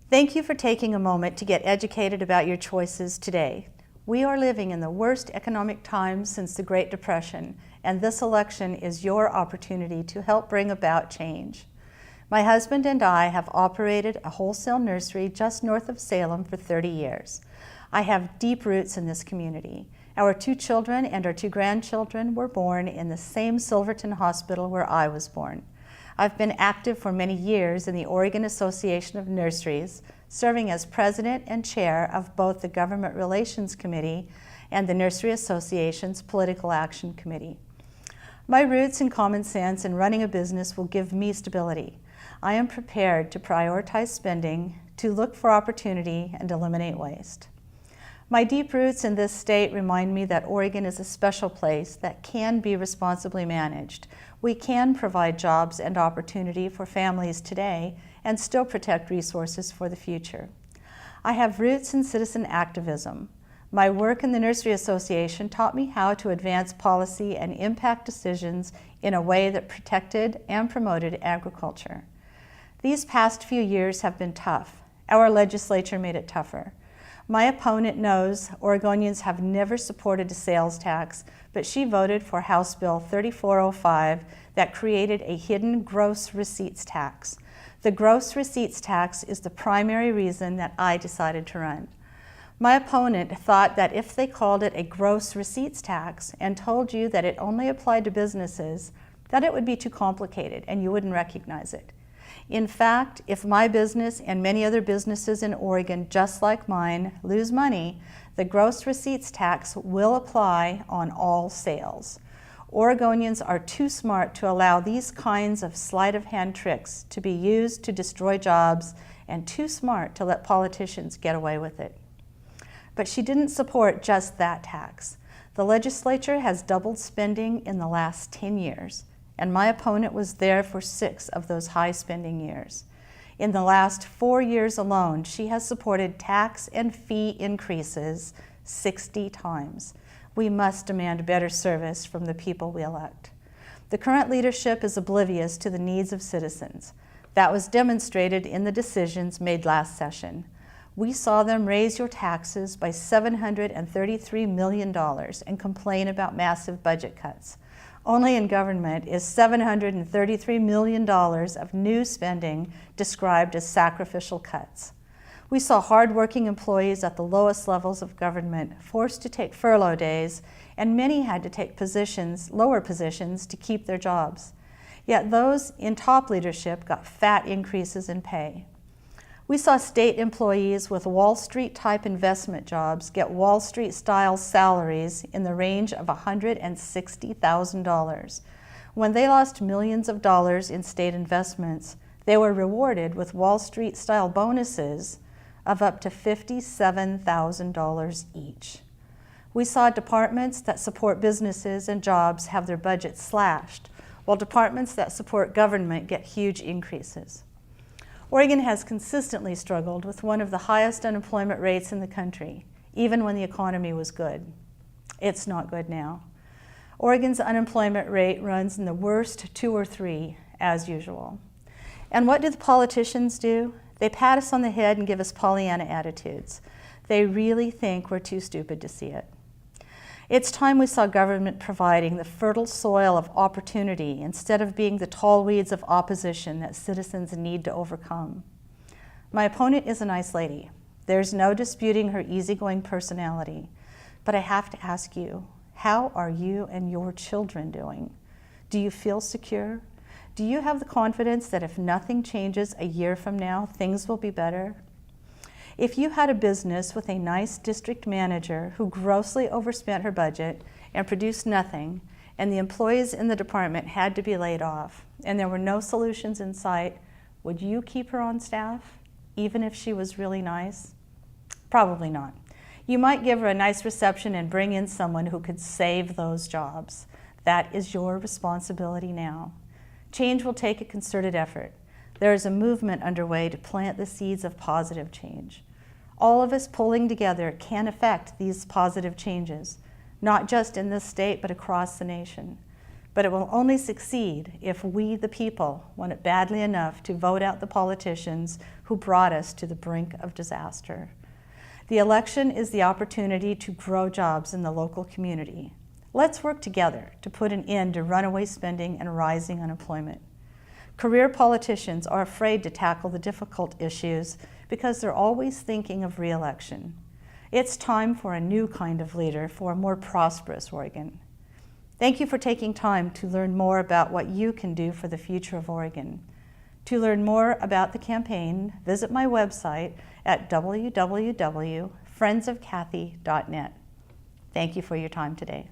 Thank you for taking a moment to get educated about your choices today. We are living in the worst economic times since the Great Depression, and this election is your opportunity to help bring about change. My husband and I have operated a wholesale nursery just north of Salem for 30 years. I have deep roots in this community. Our 2 children and our 2 grandchildren were born in the same Silverton hospital where I was born. I've been active for many years in the Oregon Association of Nurseries, serving as president and chair of both the Government Relations Committee and the Nursery Association's Political Action Committee. My roots and common sense in running a business will give me stability. I am prepared to prioritize spending, to look for opportunity, and eliminate waste. My deep roots in this state remind me that Oregon is a special place that can be responsibly managed. We can provide jobs and opportunity for families today and still protect resources for the future. I have roots in citizen activism. My work in the Nursery Association taught me how to advance policy and impact decisions in a way that protected and promoted agriculture. These past few years have been tough. Our legislature made it tougher. My opponent knows Oregonians have never supported a sales tax, but she voted for House Bill 3405 that created a hidden gross receipts tax. The gross receipts tax is the primary reason that I decided to run. My opponent thought that if they called it a gross receipts tax and told you that it only applied to businesses, that it would be too complicated and you wouldn't recognize it. In fact, if my business and many other businesses in Oregon, just like mine, lose money, the gross receipts tax will apply on all sales. Oregonians are too smart to allow these kinds of sleight of hand tricks to be used to destroy jobs, and too smart to let politicians get away with it. But she didn't support just that tax. The legislature has doubled spending in the last 10 years. And my opponent was there for 6 of those high spending years. In the last 4 years alone, she has supported tax and fee increases 60 times. We must demand better service from the people we elect. The current leadership is oblivious to the needs of citizens. That was demonstrated in the decisions made last session. We saw them raise your taxes by $733 million and complain about massive budget cuts. Only in government is $733 million of new spending described as sacrificial cuts. We saw hardworking employees at the lowest levels of government forced to take furlough days, and many had to take lower positions to keep their jobs. Yet those in top leadership got fat increases in pay. We saw state employees with Wall Street-type investment jobs get Wall Street-style salaries in the range of $160,000. When they lost millions of dollars in state investments, they were rewarded with Wall Street-style bonuses of up to $57,000 each. We saw departments that support businesses and jobs have their budgets slashed, while departments that support government get huge increases. Oregon has consistently struggled with one of the highest unemployment rates in the country, even when the economy was good. It's not good now. Oregon's unemployment rate runs in the worst 2 or 3, as usual. And what do the politicians do? They pat us on the head and give us Pollyanna attitudes. They really think we're too stupid to see it. It's time we saw government providing the fertile soil of opportunity instead of being the tall weeds of opposition that citizens need to overcome. My opponent is a nice lady. There's no disputing her easygoing personality. But I have to ask you, how are you and your children doing? Do you feel secure? Do you have the confidence that if nothing changes a year from now, things will be better? If you had a business with a nice district manager who grossly overspent her budget and produced nothing, and the employees in the department had to be laid off, and there were no solutions in sight, would you keep her on staff, even if she was really nice? Probably not. You might give her a nice reception and bring in someone who could save those jobs. That is your responsibility now. Change will take a concerted effort. There is a movement underway to plant the seeds of positive change. All of us pulling together can affect these positive changes, not just in this state, but across the nation. But it will only succeed if we, the people, want it badly enough to vote out the politicians who brought us to the brink of disaster. The election is the opportunity to grow jobs in the local community. Let's work together to put an end to runaway spending and rising unemployment. Career politicians are afraid to tackle the difficult issues because they're always thinking of re-election. It's time for a new kind of leader for a more prosperous Oregon. Thank you for taking time to learn more about what you can do for the future of Oregon. To learn more about the campaign, visit my website at www.friendsofkathy.net. Thank you for your time today.